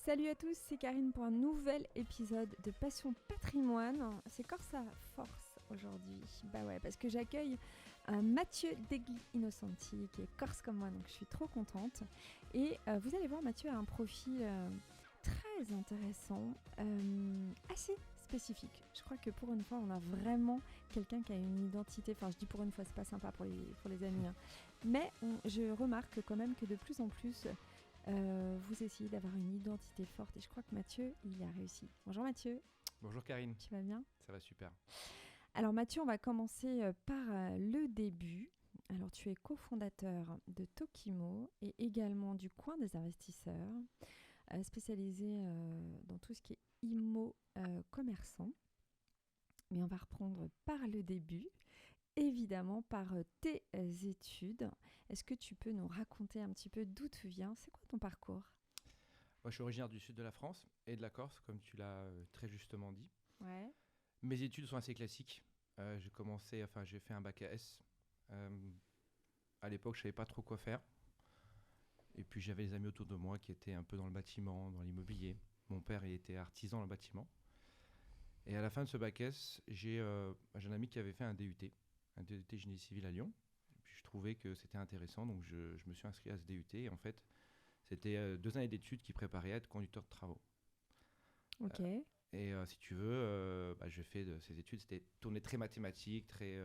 Salut à tous, c'est Karine pour un nouvel épisode de Passion Patrimoine. C'est Corsa Force aujourd'hui. Bah ouais, parce que j'accueille un Mathieu Degli Innocenti qui est corse comme moi, donc je suis trop contente. Et vous allez voir, Mathieu a un profil très intéressant, assez spécifique. Je crois que pour une fois, on a vraiment quelqu'un qui a une identité. Enfin, je dis pour une fois, c'est pas sympa pour les amis. Hein. Mais je remarque quand même que de plus en plus... vous essayez d'avoir une identité forte et je crois que Mathieu, il y a réussi. Bonjour Mathieu. Bonjour Karine. Tu vas bien ? Ça va super. Alors Mathieu, on va commencer par le début. Alors tu es cofondateur de Tokimo et également du Coin des investisseurs, spécialisé dans tout ce qui est immo commerçant. Mais on va reprendre par le début. Évidemment par tes études. Est-ce que tu peux nous raconter un petit peu d'où tu viens ? C'est quoi ton parcours ? Moi, je suis originaire du sud de la France et de la Corse, comme tu l'as très justement dit. Ouais. Mes études sont assez classiques. J'ai fait un bac S. À l'époque, je savais pas trop quoi faire. Et puis, j'avais des amis autour de moi qui étaient un peu dans le bâtiment, dans l'immobilier. Mon père, il était artisan dans le bâtiment. Et à la fin de ce bac S, j'ai un ami qui avait fait un DUT génie civil à Lyon. Et puis, je trouvais que c'était intéressant, donc je me suis inscrit à ce DUT. Et en fait, c'était 2 années d'études qui préparaient à être conducteur de travaux. Ok. Si tu veux, j'ai fait de ces études, c'était tourné très mathématique, très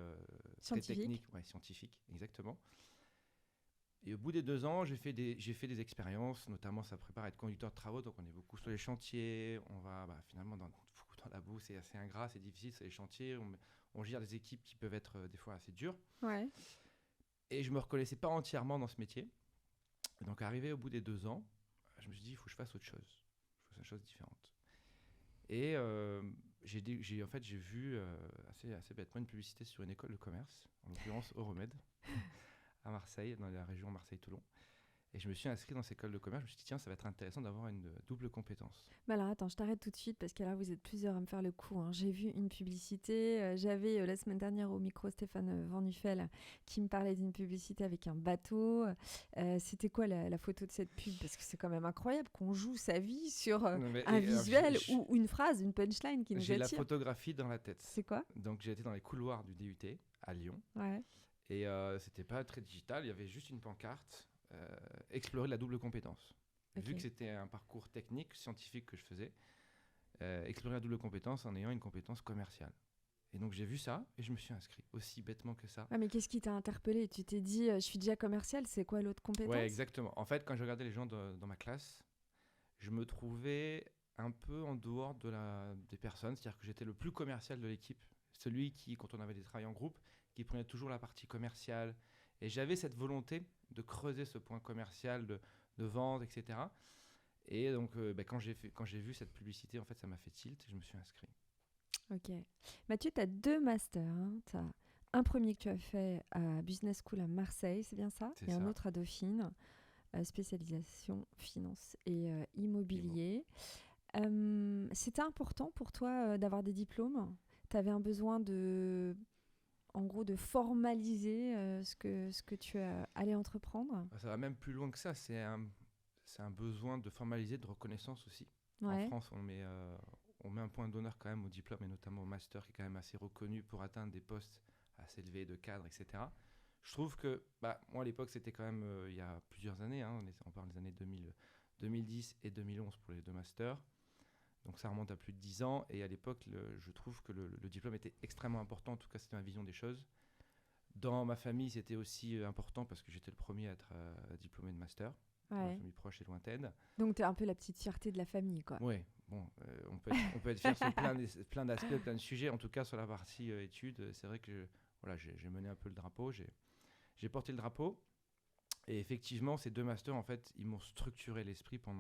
technique, scientifique, exactement. Et au bout des 2 ans, j'ai fait des expériences, notamment ça prépare à être conducteur de travaux, donc on est beaucoup sur les chantiers, on va finalement dans la boue, c'est assez ingrat, c'est difficile, c'est les chantiers, on gère des équipes qui peuvent être des fois assez dures. Ouais. Et je me reconnaissais pas entièrement dans ce métier. Et donc arrivé au bout des 2 ans, je me suis dit, il faut que je fasse autre chose, il faut que je fasse une chose différente. Et j'ai vu assez bêtement une publicité sur une école de commerce, en l'occurrence Euromed, à Marseille, dans la région Marseille-Toulon. Et je me suis inscrit dans cette école de commerce. Je me suis dit, tiens, ça va être intéressant d'avoir une double compétence. Mais alors attends, je t'arrête tout de suite parce que là vous êtes plusieurs à me faire le coup. Hein. J'ai vu une publicité, j'avais la semaine dernière au micro Stéphane Van Nuffel qui me parlait d'une publicité avec un bateau. C'était quoi la photo de cette pub ? Parce que c'est quand même incroyable qu'on joue sa vie sur un visuel ou une phrase, une punchline qui nous attire. J'ai la photographie dans la tête. C'est quoi ? Donc j'ai été dans les couloirs du DUT à Lyon. Ouais. Et c'était pas très digital, il y avait juste une pancarte, explorer la double compétence. Okay. Vu que c'était un parcours technique, scientifique que je faisais, explorer la double compétence en ayant une compétence commerciale. Et donc j'ai vu ça et je me suis inscrit, aussi bêtement que ça. Ah, mais qu'est-ce qui t'a interpellé ? Tu t'es dit, je suis déjà commercial, c'est quoi l'autre compétence ? Ouais, exactement. En fait, quand je regardais les gens dans ma classe, je me trouvais un peu en dehors des personnes, c'est-à-dire que j'étais le plus commercial de l'équipe, celui qui, quand on avait des travails en groupe, qui prenait toujours la partie commerciale. Et j'avais cette volonté de creuser ce point commercial, de vente, etc. Et donc, quand j'ai vu cette publicité, en fait, ça m'a fait tilt et je me suis inscrit. Ok. Mathieu, tu as 2 masters. Hein. Tu as un premier que tu as fait à Business School à Marseille, c'est bien ça ? C'est et ça. Un autre à Dauphine, spécialisation finance et immobilier. C'était important pour toi d'avoir des diplômes ? Tu avais un besoin de formaliser ce que tu allais entreprendre ? Ça va même plus loin que ça. C'est un besoin de formaliser, de reconnaissance aussi. Ouais. En France, on met un point d'honneur quand même au diplôme et notamment au master qui est quand même assez reconnu pour atteindre des postes assez élevés de cadre, etc. Je trouve que, moi à l'époque, c'était quand même il y a plusieurs années. Hein, on parle des années 2010 et 2011 pour les 2 masters. Donc ça remonte à plus de 10 ans. Et à l'époque, je trouve que le diplôme était extrêmement important. En tout cas, c'était ma vision des choses. Dans ma famille, c'était aussi important parce que j'étais le premier à être diplômé de master. Ouais. Dans ma famille proche et lointaine. Donc tu es un peu la petite fierté de la famille, quoi. Oui, bon, on peut être fier sur plein d'aspects, plein de sujets. En tout cas, sur la partie études, c'est vrai que j'ai mené un peu le drapeau. J'ai porté le drapeau. Et effectivement, ces 2 masters, en fait, ils m'ont structuré l'esprit pour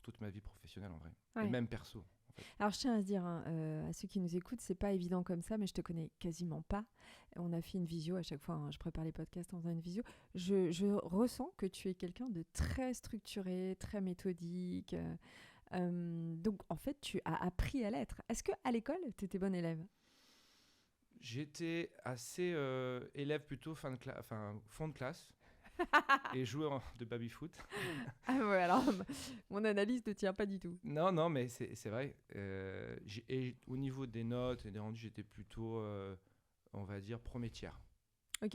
toute ma vie professionnelle, en vrai. Ouais. Et même perso. En fait. Alors, je tiens à se dire, à ceux qui nous écoutent, c'est pas évident comme ça, mais je te connais quasiment pas. On a fait une visio à chaque fois, hein, je prépare les podcasts en faisant une visio. Je ressens que tu es quelqu'un de très structuré, très méthodique. Donc, en fait, tu as appris à l'être. Est-ce qu'à l'école, tu étais bonne élève ? J'étais assez élève plutôt fond de classe. et joueur de baby-foot. Ah ouais, alors mon analyse ne tient pas du tout. Non, non, mais c'est vrai. Et au niveau des notes et des rendus, j'étais plutôt, on va dire, premier tiers. Ok.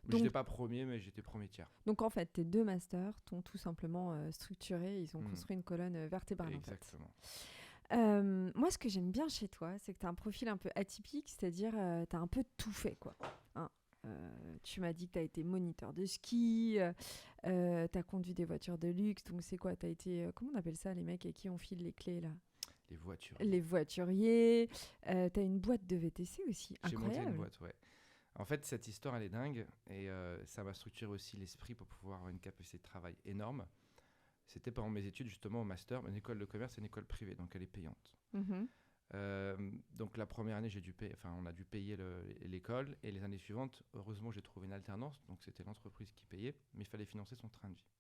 Je n'étais Donc, pas premier, mais j'étais premier tiers. donc en fait, tes 2 masters t'ont tout simplement structuré, ils ont Hmm. construit une colonne vertébrale en fait. Exactement. Moi, ce que j'aime bien chez toi, c'est que tu as un profil un peu atypique, c'est-à-dire tu as un peu tout fait, quoi. Hein. Tu m'as dit que tu as été moniteur de ski, tu as conduit des voitures de luxe, donc c'est quoi? Tu as été, comment on appelle ça, les mecs à qui on file les clés, là? Les voitures. Les voituriers. Tu as une boîte de VTC aussi, J'ai monté une incroyable. boîte, ouais. En fait, cette histoire, elle est dingue. Et ça m'a structuré aussi l'esprit pour pouvoir avoir une capacité de travail énorme. C'était pendant mes études, justement, au master. Une école de commerce, c'est une école privée, donc elle est payante. Mhm. Donc la première année, on a dû payer l'école. Et les années suivantes, heureusement, j'ai trouvé une alternance. Donc c'était l'entreprise qui payait, mais il fallait financer son train de vie.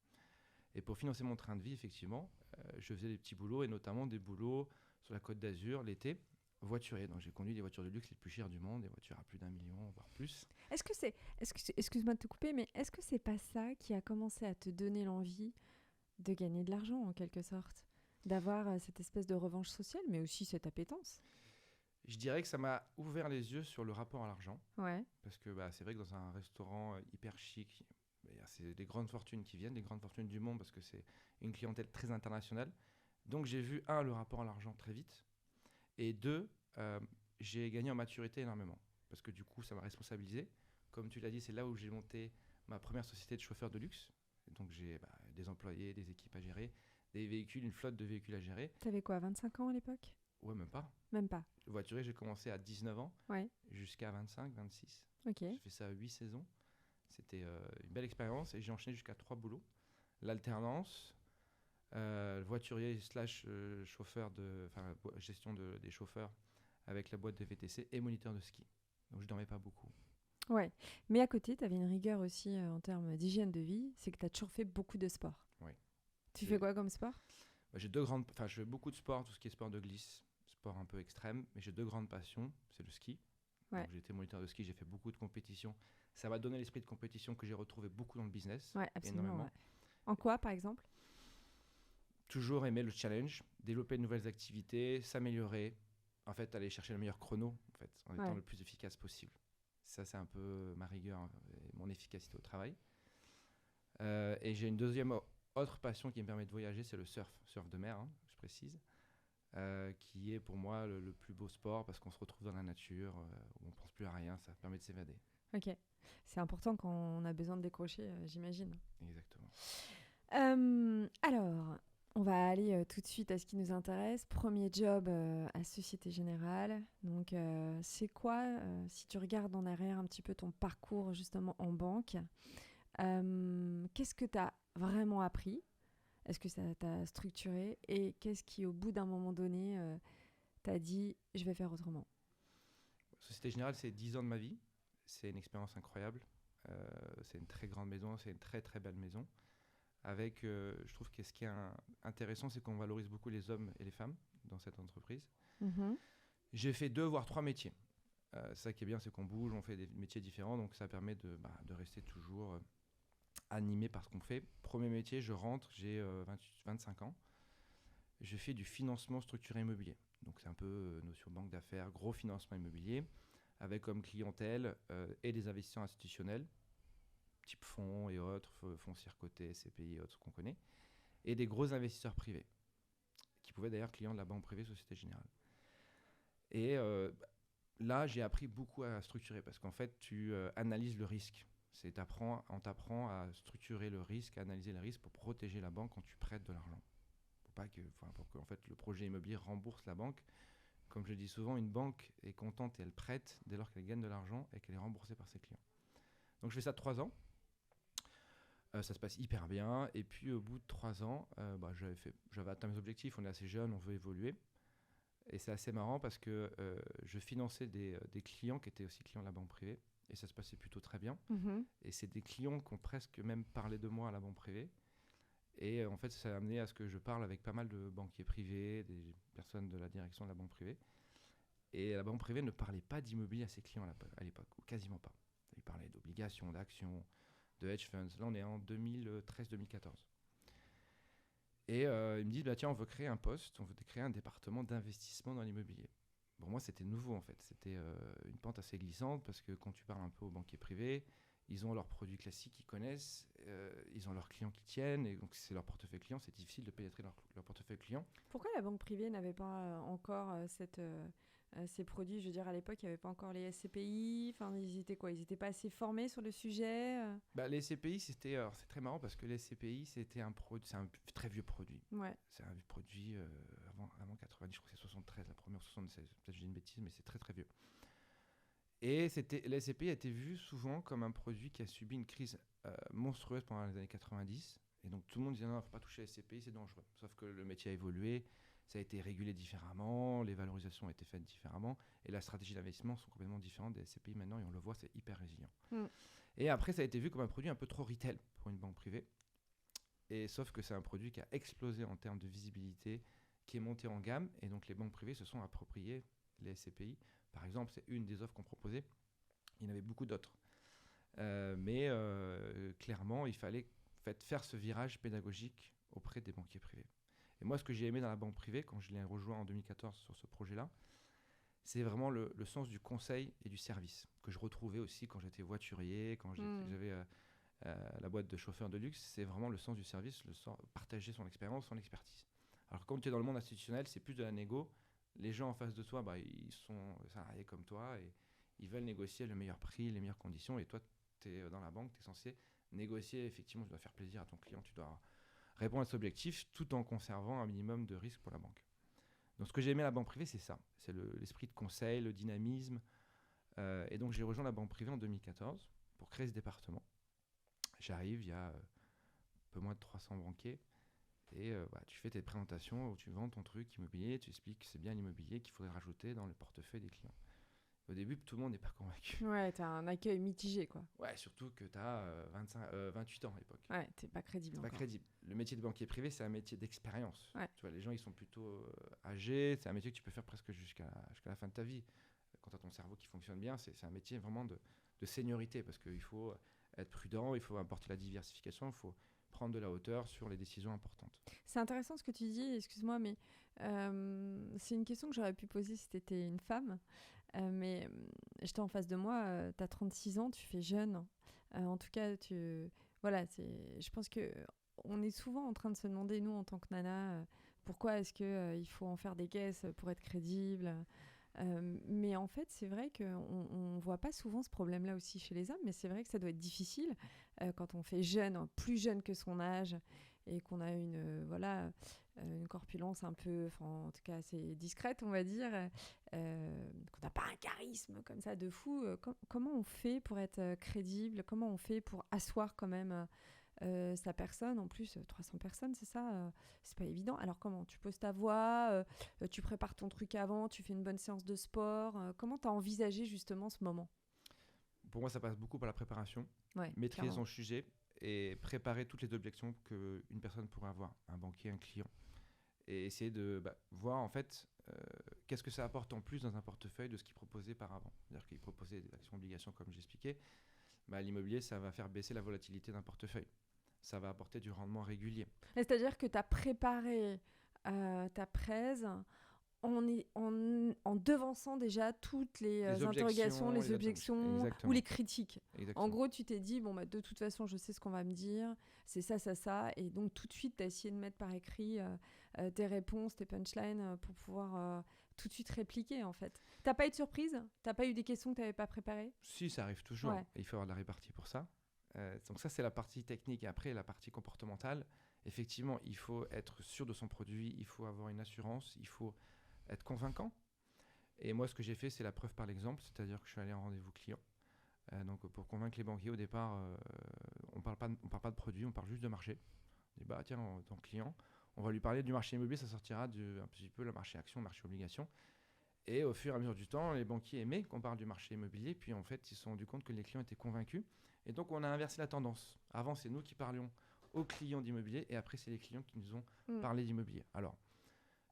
Et pour financer mon train de vie, effectivement, je faisais des petits boulots, et notamment des boulots sur la Côte d'Azur l'été, voiturier. Donc j'ai conduit des voitures de luxe les plus chères du monde, des voitures à plus d'1 million, voire plus. Excuse-moi de te couper, mais est-ce que c'est pas ça qui a commencé à te donner l'envie de gagner de l'argent, en quelque sorte? D'avoir cette espèce de revanche sociale, mais aussi cette appétence. Je dirais que ça m'a ouvert les yeux sur le rapport à l'argent. Ouais. Parce que c'est vrai que dans un restaurant hyper chic, c'est des grandes fortunes qui viennent, des grandes fortunes du monde, parce que c'est une clientèle très internationale. Donc j'ai vu, un, le rapport à l'argent très vite, et deux, j'ai gagné en maturité énormément. Parce que du coup, ça m'a responsabilisé. Comme tu l'as dit, c'est là où j'ai monté ma première société de chauffeurs de luxe. Et donc j'ai des employés, des équipes à gérer, des véhicules, une flotte de véhicules à gérer. T'avais quoi, 25 ans à l'époque? Ouais, même pas. Même pas. Le voiturier, j'ai commencé à 19 ans Ouais. jusqu'à 25, 26. Ok. J'ai fait ça 8 saisons. C'était une belle expérience et j'ai enchaîné jusqu'à 3 boulots. L'alternance, voiturier slash chauffeur gestion des chauffeurs avec la boîte de VTC et moniteur de ski. Donc je dormais pas beaucoup. Ouais. Mais à côté, t'avais une rigueur aussi en termes d'hygiène de vie, c'est que t'as toujours fait beaucoup de sport. Oui. Tu fais quoi comme sport? Je fais beaucoup de sport, tout ce qui est sport de glisse, sport un peu extrême, mais j'ai 2 grandes passions, c'est le ski. Ouais. Donc, j'ai été moniteur de ski, j'ai fait beaucoup de compétitions. Ça m'a donné l'esprit de compétition que j'ai retrouvé beaucoup dans le business. Ouais, absolument. Énormément. Ouais. En quoi, par exemple? Toujours aimer le challenge, développer de nouvelles activités, s'améliorer. En fait, aller chercher le meilleur chrono, en fait, en étant Ouais. le plus efficace possible. Ça, c'est un peu ma rigueur et mon efficacité au travail. Et j'ai une deuxième autre passion qui me permet de voyager, c'est le surf de mer, hein, je précise, qui est pour moi le plus beau sport parce qu'on se retrouve dans la nature, où on ne pense plus à rien, ça permet de s'évader. Ok. C'est important quand on a besoin de décrocher, j'imagine. Exactement. Alors, on va aller tout de suite à ce qui nous intéresse. Premier job à Société Générale. Donc, c'est quoi, si tu regardes en arrière un petit peu ton parcours justement en banque, qu'est-ce que tu as vraiment appris? Est-ce que ça t'a structuré? Et qu'est-ce qui, au bout d'un moment donné, t'a dit « je vais faire autrement » ? Société Générale, c'est 10 ans de ma vie. C'est une expérience incroyable. C'est une très grande maison, c'est une très très belle maison. Avec, je trouve que ce qui est intéressant, c'est qu'on valorise beaucoup les hommes et les femmes dans cette entreprise. Mhm. J'ai fait 2 voire 3 métiers. C'est ça qui est bien, c'est qu'on bouge, on fait des métiers différents, donc ça permet de rester toujours animé par ce qu'on fait. Premier métier, je rentre, j'ai 25 ans. Je fais du financement structuré immobilier. Donc c'est un peu notion banque d'affaires, gros financement immobilier, avec comme clientèle et des investisseurs institutionnels, type fonds et autres, foncières cotées, CPI et autres qu'on connaît, et des gros investisseurs privés, qui pouvaient d'ailleurs clients de la banque privée Société Générale. Et là, j'ai appris beaucoup à structurer, parce qu'en fait, tu analyses le risque. On t'apprend à structurer le risque, à analyser le risque pour protéger la banque quand tu prêtes de l'argent. Pour que en fait, le projet immobilier rembourse la banque. Comme je dis souvent, une banque est contente et elle prête dès lors qu'elle gagne de l'argent et qu'elle est remboursée par ses clients. Donc je fais ça 3 ans. Ça se passe hyper bien. Et puis au bout de 3 ans, j'avais atteint mes objectifs. On est assez jeune, on veut évoluer. Et c'est assez marrant parce que je finançais des clients qui étaient aussi clients de la banque privée. Et ça se passait plutôt très bien. Mhm. Et c'est des clients qui ont presque même parlé de moi à la banque privée. Et en fait, ça a amené à ce que je parle avec pas mal de banquiers privés, des personnes de la direction de la banque privée. Et la banque privée ne parlait pas d'immobilier à ses clients à l'époque, ou quasiment pas. Ils parlaient d'obligations, d'actions, de hedge funds. Là, on est en 2013-2014. Et ils me disent, tiens, on veut créer un poste, on veut créer un département d'investissement dans l'immobilier. Pour moi, c'était nouveau, en fait. C'était une pente assez glissante, parce que quand tu parles un peu aux banquiers privés, ils ont leurs produits classiques qu'ils connaissent, ils ont leurs clients qui tiennent, et donc c'est leur portefeuille client, c'est difficile de pénétrer leur portefeuille client. Pourquoi la banque privée n'avait pas encore ces produits? Je veux dire, à l'époque, il n'y avait pas encore les SCPI. Enfin, ils étaient quoi? Ils n'étaient pas assez formés sur le sujet. Les SCPI, c'est très marrant parce que les SCPI, c'est un très vieux produit. Ouais. C'est un vieux produit avant 90, je crois que c'est 73, la première 76. Peut-être que je dis une bêtise, mais c'est très très vieux. Et les SCPI a été vu souvent comme un produit qui a subi une crise monstrueuse pendant les années 90. Et donc tout le monde disait non, il ne faut pas toucher les SCPI, c'est dangereux. Sauf que le métier a évolué, ça a été régulé différemment, les valorisations ont été faites différemment, et la stratégie d'investissement sont complètement différentes des SCPI maintenant, et on le voit, c'est hyper résilient. Et après, ça a été vu comme un produit un peu trop retail pour une banque privée. Et sauf que c'est un produit qui a explosé en termes de visibilité, qui est monté en gamme, et donc les banques privées se sont appropriées les SCPI. Par exemple, c'est une des offres qu'on proposait. Il y en avait beaucoup d'autres. Mais clairement, il fallait faire ce virage pédagogique auprès des banquiers privés. Et moi, ce que j'ai aimé dans la banque privée, quand je l'ai rejoint en 2014 sur ce projet-là, c'est vraiment le sens du conseil et du service, que je retrouvais aussi quand j'étais voiturier, quand j'avais la boîte de chauffeur de luxe. C'est vraiment le sens du service, partager son expérience, son expertise. Alors quand tu es dans le monde institutionnel, c'est plus de la négo. Les gens en face de toi, ils sont salariés comme toi et ils veulent négocier le meilleur prix, les meilleures conditions. Et toi, tu es dans la banque, tu es censé négocier. Effectivement, tu dois faire plaisir à ton client, tu dois répondre à cet objectif tout en conservant un minimum de risque pour la banque. Donc ce que j'ai aimé à la banque privée, c'est ça. C'est l'esprit de conseil, le dynamisme. Et donc j'ai rejoint la banque privée en 2014 pour créer ce département. J'arrive, il y a un peu moins de 300 banquiers. Et tu fais tes présentations où tu vends ton truc immobilier, tu expliques que c'est bien l'immobilier qu'il faudrait rajouter dans le portefeuille des clients. Au début, tout le monde n'est pas convaincu. Ouais, t'as un accueil mitigé, quoi. Ouais, surtout que t'as 28 ans à l'époque. Ouais, t'es pas crédible C'est pas encore. crédible. Le métier de banquier privé, c'est un métier d'expérience. Ouais. Tu vois, les gens, ils sont plutôt âgés. C'est un métier que tu peux faire presque jusqu'à la fin de ta vie. Quand tu as ton cerveau qui fonctionne bien, c'est un métier vraiment de seniorité parce qu'il faut être prudent, il faut apporter la diversification, il faut prendre de la hauteur sur les décisions importantes. C'est intéressant ce que tu dis, excuse-moi, mais c'est une question que j'aurais pu poser si tu étais une femme. Mais j'étais en face de moi, tu as 36 ans, tu fais jeune. En tout cas, je pense qu'on est souvent en train de se demander, nous, en tant que nana, pourquoi est-ce qu'il faut en faire des caisses pour être crédible. Mais en fait, c'est vrai qu'on ne voit pas souvent ce problème-là aussi chez les hommes, mais c'est vrai que ça doit être difficile quand on fait jeune, plus jeune que son âge, et qu'on a une corpulence un peu, en tout cas assez discrète, on va dire, qu'on n'a pas un charisme comme ça de fou. Comment on fait pour être crédible? Comment on fait pour asseoir quand même sa personne? En plus, 300 personnes, c'est ça, c'est pas évident. Alors comment? Tu poses ta voix, tu prépares ton truc avant, tu fais une bonne séance de sport. Comment tu as envisagé justement ce moment? Pour moi, ça passe beaucoup par la préparation, Ouais, maîtriser clairement. son sujet et préparer toutes les objections qu'une personne pourrait avoir, un banquier, un client. Et essayer de voir en fait qu'est-ce que ça apporte en plus dans un portefeuille de ce qu'il proposait par avant. C'est-à-dire qu'il proposait des actions-obligations comme j'expliquais. L'immobilier, ça va faire baisser la volatilité d'un portefeuille. Ça va apporter du rendement régulier. C'est-à-dire que tu as préparé ta presse en devançant déjà toutes les interrogations, les objections ou les critiques. Exactement. En gros, tu t'es dit, de toute façon, je sais ce qu'on va me dire, c'est ça, ça, ça. Et donc, tout de suite, tu as essayé de mettre par écrit tes réponses, tes punchlines pour pouvoir tout de suite répliquer, en fait. T'as pas eu de surprise? T'as pas eu des questions que tu n'avais pas préparées? Si, ça arrive toujours. Ouais. Il faut avoir de la répartie pour ça. Donc ça, c'est la partie technique. Et après, la partie comportementale, effectivement, il faut être sûr de son produit, il faut avoir une assurance, il faut être convaincant. Et moi, ce que j'ai fait, c'est la preuve par l'exemple, c'est-à-dire que je suis allé en rendez-vous client. Donc pour convaincre les banquiers, au départ, on parle pas de produit, on parle juste de marché. On dit, tiens, ton client, on va lui parler du marché immobilier, ça sortira un petit peu le marché action, le marché obligation. Et au fur et à mesure du temps, les banquiers aimaient qu'on parle du marché immobilier, puis en fait, ils se sont rendus compte que les clients étaient convaincus. Et donc, on a inversé la tendance. Avant, c'est nous qui parlions aux clients d'immobilier, et après, c'est les clients qui nous ont parlé d'immobilier. Alors,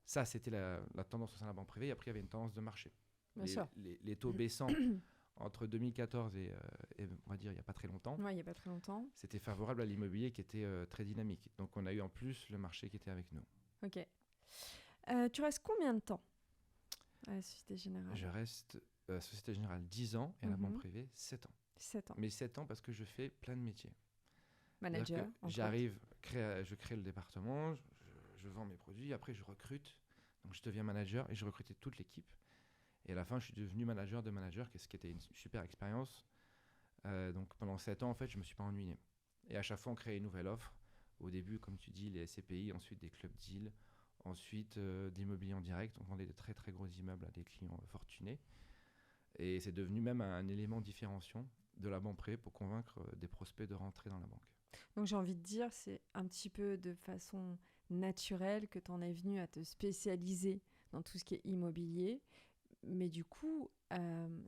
ça, c'était la tendance au sein de la banque privée. Et après, il y avait une tendance de marché. Les taux baissant entre 2014 et on va dire il n'y a pas très longtemps, Ouais, il n'y a pas très longtemps. c'était favorable à l'immobilier qui était très dynamique. Donc on a eu en plus le marché qui était avec nous. Ok. Tu restes combien de temps à la Société Générale? Je reste à la Société Générale 10 ans et à la banque privée 7 ans. 7 ans. Mais 7 ans parce que je fais plein de métiers. Manager, j'arrive, je crée le département, je vends mes produits, après je recrute. Donc je deviens manager et je recrutais toute l'équipe. Et à la fin, je suis devenu manager de manager, ce qui était une super expérience. Donc pendant 7 ans, en fait, je ne me suis pas ennuyé. Et à chaque fois, on créait une nouvelle offre. Au début, comme tu dis, les SCPI, ensuite des clubs deals, ensuite d'immobilier en direct. On vendait de très très gros immeubles à des clients fortunés. Et c'est devenu même un élément différenciant de la banque privée pour convaincre des prospects de rentrer dans la banque. Donc j'ai envie de dire, c'est un petit peu de façon naturelle que tu en es venu à te spécialiser dans tout ce qui est immobilier. Mais du coup,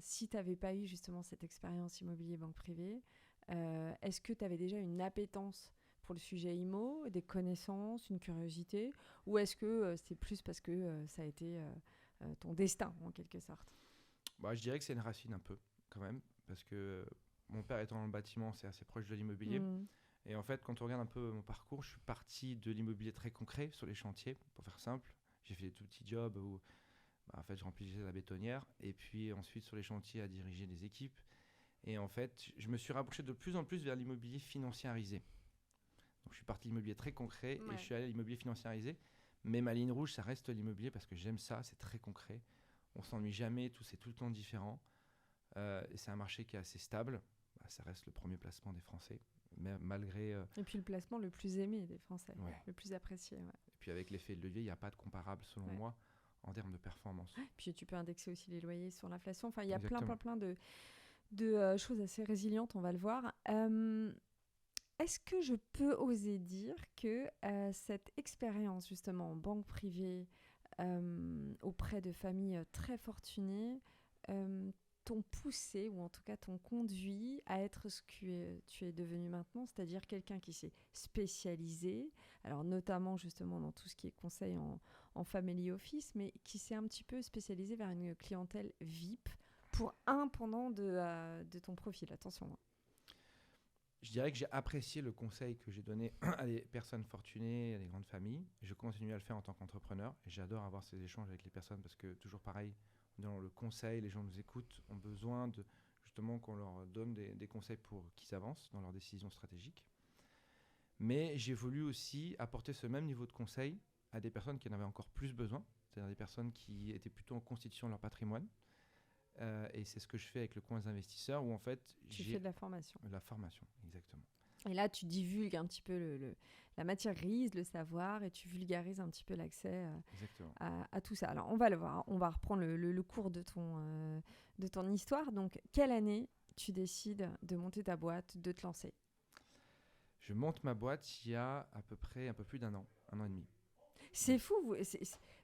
si tu n'avais pas eu justement cette expérience immobilier banque privée, est-ce que tu avais déjà une appétence pour le sujet IMO, des connaissances, une curiosité, ou est-ce que c'est plus parce que ça a été ton destin en quelque sorte? Je dirais que c'est une racine un peu quand même, parce que mon père étant dans le bâtiment, c'est assez proche de l'immobilier. Et en fait, quand on regarde un peu mon parcours, je suis parti de l'immobilier très concret sur les chantiers, pour faire simple. J'ai fait des tout petits jobs où en fait, je remplissais la bétonnière. Et puis ensuite, sur les chantiers, à diriger des équipes. Et en fait, je me suis rapproché de plus en plus vers l'immobilier financiarisé. Donc, je suis parti de l'immobilier très concret et je suis allé à l'immobilier financiarisé. Mais ma ligne rouge, ça reste l'immobilier parce que j'aime ça, c'est très concret. On s'ennuie jamais, c'est tout le temps différent. Et c'est un marché qui est assez stable. Ça reste le premier placement des Français. Mais malgré... Et puis le placement le plus aimé des Français, ouais. le plus apprécié. Ouais. Et puis avec l'effet de levier, il n'y a pas de comparable selon moi en termes de performance. Puis tu peux indexer aussi les loyers sur l'inflation. Enfin, il y a Exactement. plein de choses assez résilientes, on va le voir. Est-ce que je peux oser dire que cette expérience justement en banque privée auprès de familles très fortunées t'ont poussé, ou en tout cas t'ont conduit à être ce que tu es devenu maintenant, c'est-à-dire quelqu'un qui s'est spécialisé, alors notamment justement dans tout ce qui est conseil en family office, mais qui s'est un petit peu spécialisé vers une clientèle VIP pour un pendant de ton profil, attention. Je dirais que j'ai apprécié le conseil que j'ai donné à des personnes fortunées, à des grandes familles. Je continue à le faire en tant qu'entrepreneur et j'adore avoir ces échanges avec les personnes parce que toujours pareil, dans le conseil, les gens nous écoutent, ont besoin de justement qu'on leur donne des conseils pour qu'ils avancent dans leurs décisions stratégiques. Mais j'ai voulu aussi apporter ce même niveau de conseil à des personnes qui en avaient encore plus besoin, c'est-à-dire des personnes qui étaient plutôt en constitution de leur patrimoine. Et c'est ce que je fais avec le coin des investisseurs où en fait tu fais de la formation. La formation, exactement. Et là, tu divulgues un petit peu la matière grise, le savoir, et tu vulgarises un petit peu l'accès à tout ça. Alors, on va le voir. On va reprendre le cours de ton histoire. Donc, quelle année tu décides de monter ta boîte, de te lancer? Je monte ma boîte il y a à peu près un peu plus d'un an et demi. C'est fou.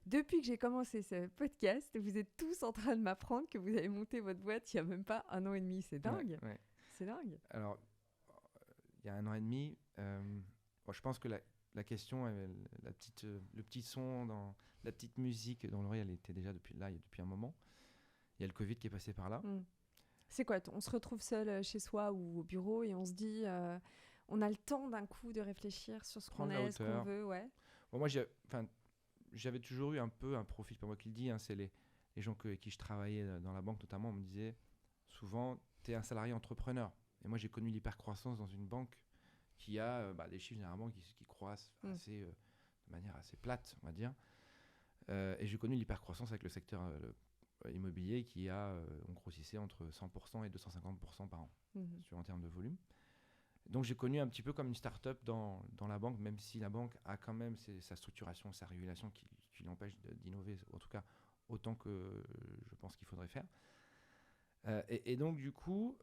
Depuis que j'ai commencé ce podcast, vous êtes tous en train de m'apprendre que vous avez monté votre boîte il n'y a même pas un an et demi. C'est dingue. Ouais. C'est dingue. Alors, il y a un an et demi, je pense que la question, le petit son, la petite musique dans l'oreille, elle était déjà depuis un moment. Il y a le Covid qui est passé par là. C'est quoi? On se retrouve seul chez soi ou au bureau et on se dit, on a le temps d'un coup de réfléchir sur ce qu'on est, ce qu'on veut, ouais. Bon, moi, j'avais toujours eu un peu un profil, c'est pas moi qui le dis, c'est les gens avec qui je travaillais dans la banque notamment, on me disait souvent, tu es un salarié entrepreneur. Et moi, j'ai connu l'hypercroissance dans une banque qui a des chiffres généralement qui croissent de manière assez plate, on va dire. Et j'ai connu l'hypercroissance avec le secteur immobilier on grossissait entre 100% et 250% par an en termes de volume. Donc j'ai connu un petit peu comme une start-up dans la banque, même si la banque a quand même sa structuration, sa régulation qui l'empêche d'innover, en tout cas autant que je pense qu'il faudrait faire. Et donc du coup,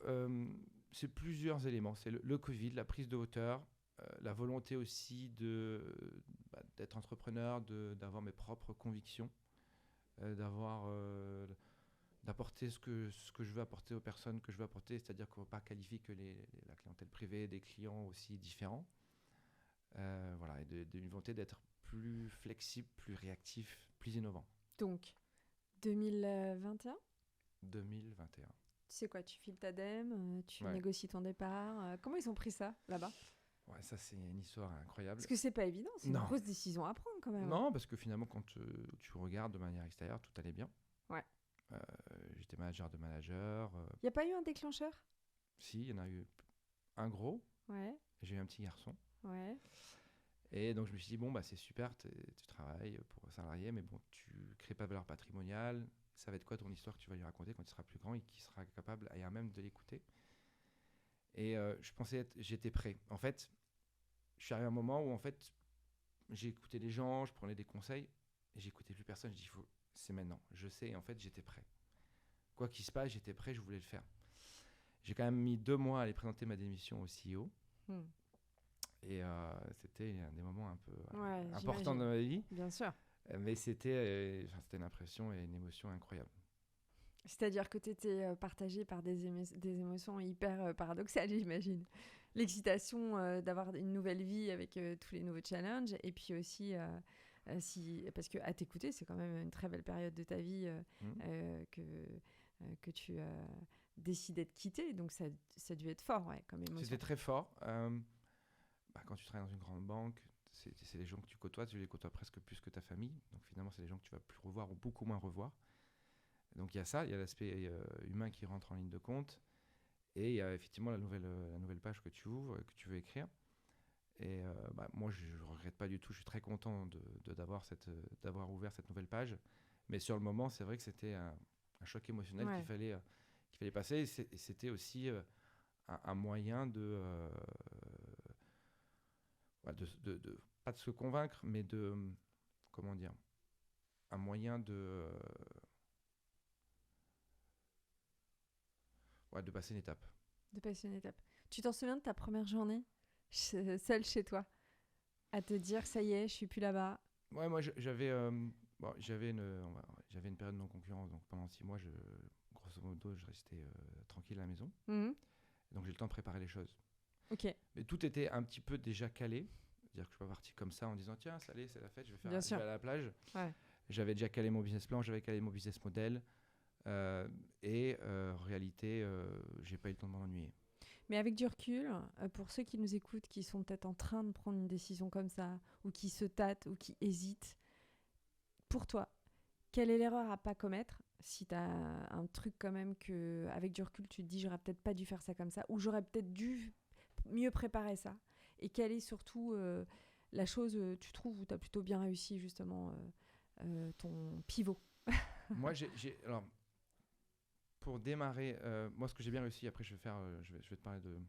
c'est plusieurs éléments. C'est le Covid, la prise de hauteur, la volonté aussi d'être entrepreneur, d'avoir mes propres convictions, d'apporter ce que je veux apporter aux personnes que je veux apporter, c'est-à-dire qu'on ne va pas qualifier que la clientèle privée, des clients aussi différents. Et d'une volonté d'être plus flexible, plus réactif, plus innovant. Donc, 2021 ? 2021. Tu sais quoi, tu files ta dème, tu Ouais. négocies ton départ. Comment ils ont pris ça, là-bas? Ouais, ça, c'est une histoire incroyable. Parce que c'est pas évident, c'est une Non. grosse décision à prendre quand même. Non, parce que finalement, quand tu regardes de manière extérieure, tout allait bien. Ouais. Euh, J'étais manager de manager. Il n'y a pas eu un déclencheur? Si, il y en a eu un gros. Ouais, Et j'ai eu un petit garçon. ouais. Et donc, je me suis dit, bon, bah, c'est super, tu travailles pour un salarié, mais bon, tu crées pas de valeur patrimoniale. Ça va être quoi ton histoire que tu vas lui raconter quand il sera plus grand et qui sera capable, et à même de l'écouter. Et j'étais prêt. En fait, je suis arrivé à un moment où, en fait, j'ai écouté les gens, je prenais des conseils, et j'écoutais plus personne. Je dis, c'est maintenant. Je sais, et en fait, j'étais prêt. Quoi qu'il se passe, j'étais prêt, je voulais le faire. J'ai quand même mis 2 mois à aller présenter ma démission au CEO. Et c'était un des moments un peu importants de ma vie. Bien sûr. Mais c'était une impression et une émotion incroyable. C'est-à-dire que tu étais partagé par des émotions hyper paradoxales, j'imagine. L'excitation d'avoir une nouvelle vie avec tous les nouveaux challenges. Et puis aussi, parce qu'à t'écouter, c'est quand même une très belle période de ta vie que tu as décidé de quitter. Donc ça a dû être fort, ouais, comme émotion. C'était très fort. Quand tu travailles dans une grande banque, c'est les gens que tu côtoies, tu les côtoies presque plus que ta famille. Donc finalement, c'est les gens que tu vas plus revoir ou beaucoup moins revoir. Donc il y a ça, il y a l'aspect humain qui rentre en ligne de compte. Et il y a effectivement la nouvelle page que tu ouvres, que tu veux écrire. Et moi, je ne regrette pas du tout. Je suis très content d'avoir ouvert cette nouvelle page. Mais sur le moment, c'est vrai que c'était un choc émotionnel qu'il fallait passer. Et c'était aussi un moyen pas de se convaincre, mais comment dire, un moyen de passer une étape. De passer une étape. Tu t'en souviens de ta première journée, seule chez toi, à te dire, ça y est, je suis plus là-bas? Ouais, moi, j'avais une période de non-concurrence. Donc pendant 6 mois, grosso modo, je restais tranquille à la maison. Donc j'ai le temps de préparer les choses. Ok. Mais tout était un petit peu déjà calé. C'est-à-dire que je suis pas parti comme ça en disant tiens, ça allait, c'est la fête, je vais aller à la plage. Ouais. J'avais déjà calé mon business plan, j'avais calé mon business model. En réalité, j'ai pas eu le temps de m'ennuyer. Mais avec du recul, pour ceux qui nous écoutent, qui sont peut-être en train de prendre une décision comme ça, ou qui se tâtent, ou qui hésitent, pour toi, quelle est l'erreur à pas commettre si tu as un truc quand même que, avec du recul, tu te dis j'aurais peut-être pas dû faire ça comme ça, ou j'aurais peut-être dû mieux préparer ça? Et quelle est surtout la chose, tu trouves, où tu as plutôt bien réussi justement ton pivot? Moi, alors, pour démarrer, moi, ce que j'ai bien réussi, après, je vais te parler de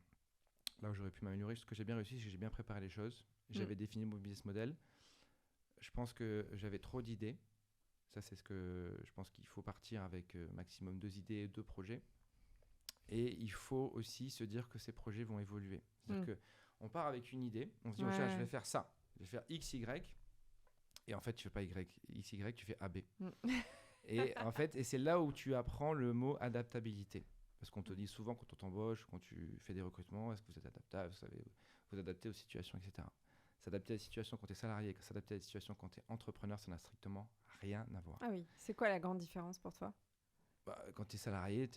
là où j'aurais pu m'améliorer. Ce que j'ai bien réussi, c'est que j'ai bien préparé les choses. J'avais défini mon business model. Je pense que j'avais trop d'idées. Ça, c'est ce que je pense qu'il faut partir avec maximum 2 idées, 2 projets. Et il faut aussi se dire que ces projets vont évoluer. C'est-à-dire qu'on part avec une idée, on se dit, je vais faire ça, je vais faire X, Y. Et en fait, tu ne fais pas X, Y, tu fais AB. Et en fait, c'est là où tu apprends le mot adaptabilité. Parce qu'on te dit souvent quand on t'embauche, quand tu fais des recrutements, est-ce que vous êtes adaptable, vous savez vous adapter aux situations, etc. S'adapter à la situation quand tu es salarié, s'adapter à la situation quand tu es entrepreneur, ça n'a strictement rien à voir. Ah oui, c'est quoi la grande différence pour toi? Quand tu es salarié.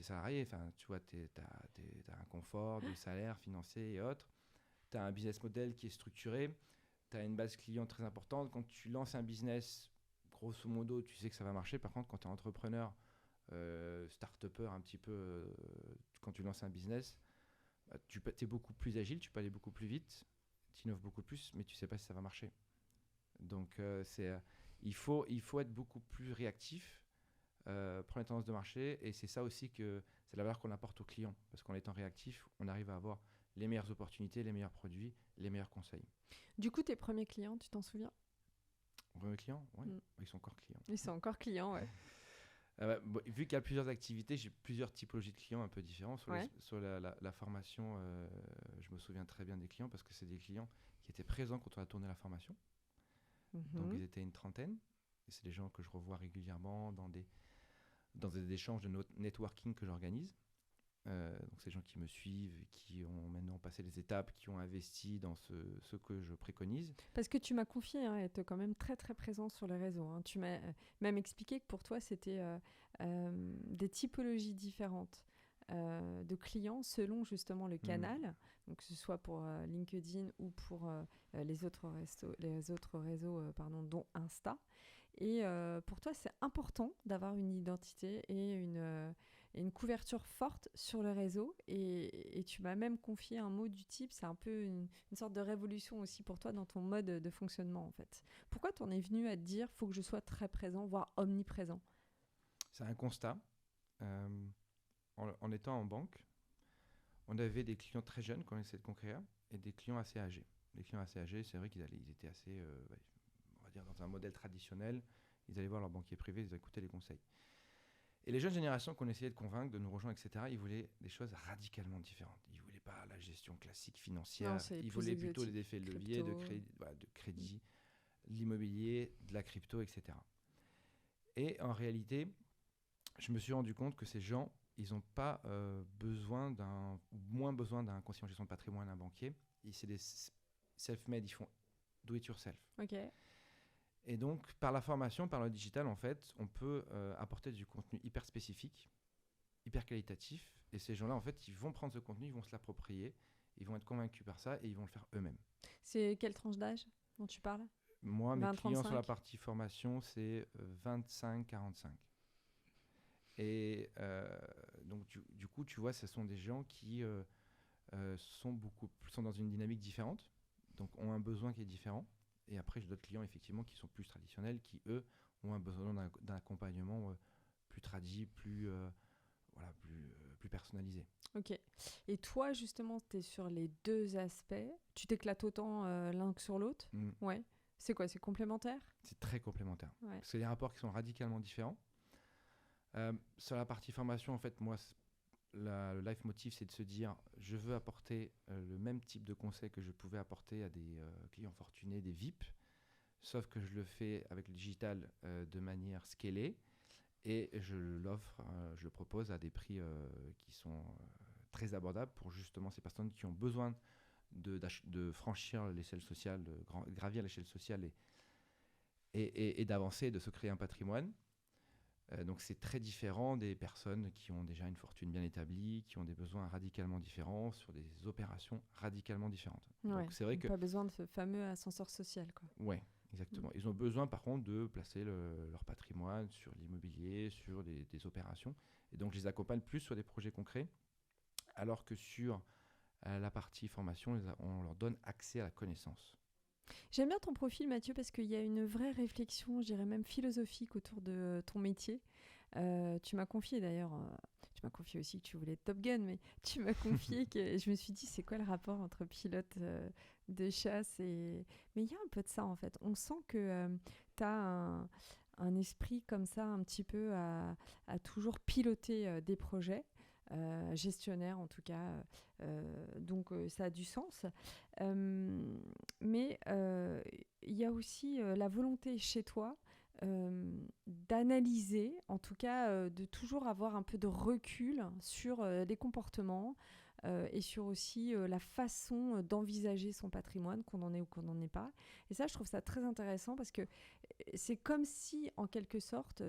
Enfin, tu vois, tu as un confort de salaire financier et autres. Tu as un business model qui est structuré. Tu as une base client très importante. Quand tu lances un business, grosso modo, tu sais que ça va marcher. Par contre, quand tu es entrepreneur, start-upper un petit peu, quand tu lances un business, tu es beaucoup plus agile, tu peux aller beaucoup plus vite, tu innoves beaucoup plus, mais tu ne sais pas si ça va marcher. Donc, il faut être beaucoup plus réactif, prendre les tendances de marché, et c'est ça aussi que c'est la valeur qu'on apporte aux clients. Parce qu'en étant réactif, on arrive à avoir les meilleures opportunités, les meilleurs produits, les meilleurs conseils. Du coup, tes premiers clients, tu t'en souviens? Premiers clients, oui, ils sont encore clients. Ils sont encore clients, ouais. Vu qu'il y a plusieurs activités, j'ai plusieurs typologies de clients un peu différents. Sur la formation, je me souviens très bien des clients parce que c'est des clients qui étaient présents quand on a tourné la formation. Donc ils étaient une trentaine. Et c'est des gens que je revois régulièrement dans des échanges de networking que j'organise. Donc c'est des gens qui me suivent, qui ont maintenant passé les étapes, qui ont investi dans ce que je préconise. Parce que tu m'as confié être quand même très très présent sur les réseaux. Tu m'as même expliqué que pour toi c'était des typologies différentes. de clients selon justement le canal, donc que ce soit pour LinkedIn ou pour les autres réseaux, dont Insta. Et pour toi, c'est important d'avoir une identité et une couverture forte sur le réseau. Et tu m'as même confié un mot du type, c'est un peu une sorte de révolution aussi pour toi dans ton mode de fonctionnement, en fait. Pourquoi tu en es venu à te dire, faut que je sois très présent, voire omniprésent? C'est un constat. En étant en banque, on avait des clients très jeunes qu'on essayait de conquérir et des clients assez âgés. Les clients assez âgés, c'est vrai qu'ils étaient assez, on va dire, dans un modèle traditionnel. Ils allaient voir leur banquier privé, ils écoutaient les conseils. Et les jeunes générations qu'on essayait de convaincre, de nous rejoindre, etc., ils voulaient des choses radicalement différentes. Ils ne voulaient pas la gestion classique financière. Non, c'est Ils plus voulaient plutôt exotique. les effets de levier, de crédit, de l'immobilier, de la crypto, etc. Et en réalité, je me suis rendu compte que ces gens, ils n'ont pas moins besoin d'un conseiller en gestion de patrimoine, d'un banquier. C'est des self-made, ils font do it yourself. Ok. Et donc, par la formation, par le digital, en fait, on peut apporter du contenu hyper spécifique, hyper qualitatif. Et ces gens-là, en fait, ils vont prendre ce contenu, ils vont se l'approprier, ils vont être convaincus par ça et ils vont le faire eux-mêmes. C'est quelle tranche d'âge dont tu parles? Moi, 20, mes clients 35? sur la partie formation, c'est 25-45. Et donc, du coup, tu vois, ce sont des gens qui sont dans une dynamique différente, donc ont un besoin qui est différent. Et après, j'ai d'autres clients, effectivement, qui sont plus traditionnels, qui, eux, ont un besoin d'un accompagnement plus tradit, plus personnalisé. Ok. Et toi, justement, tu es sur les deux aspects. Tu t'éclates autant l'un que sur l'autre? Ouais. C'est quoi? C'est complémentaire? C'est très complémentaire. Ouais. Parce que c'est des rapports qui sont radicalement différents. Sur la partie formation, en fait, moi, le leitmotiv, c'est de se dire, je veux apporter le même type de conseil que je pouvais apporter à des clients fortunés, des VIP, sauf que je le fais avec le digital de manière scalée et je le propose à des prix qui sont très abordables pour justement ces personnes qui ont besoin de franchir l'échelle sociale, de gravir l'échelle sociale et d'avancer, de se créer un patrimoine. Donc c'est très différent des personnes qui ont déjà une fortune bien établie, qui ont des besoins radicalement différents, sur des opérations radicalement différentes. Ouais. Donc c'est vrai que pas besoin de ce fameux ascenseur social, quoi. ouais, exactement. Ils ont besoin par contre de placer leur patrimoine sur l'immobilier, sur des opérations. Et donc je les accompagne plus sur des projets concrets, alors que sur la partie formation, on leur donne accès à la connaissance. J'aime bien ton profil, Mathieu, parce qu'il y a une vraie réflexion, je dirais même philosophique, autour de ton métier. Tu m'as confié d'ailleurs, tu m'as confié aussi que tu voulais être Top Gun, mais tu m'as confié que je me suis dit, c'est quoi le rapport entre pilote de chasse et... Mais il y a un peu de ça, en fait. On sent que tu as un esprit comme ça, un petit peu à toujours piloter des projets. Gestionnaire en tout cas, donc ça a du sens. Mais il y a aussi la volonté chez toi d'analyser, en tout cas de toujours avoir un peu de recul sur les comportements et sur aussi la façon d'envisager son patrimoine, qu'on en ait ou qu'on n'en ait pas. Et ça, je trouve ça très intéressant parce que c'est comme si, en quelque sorte,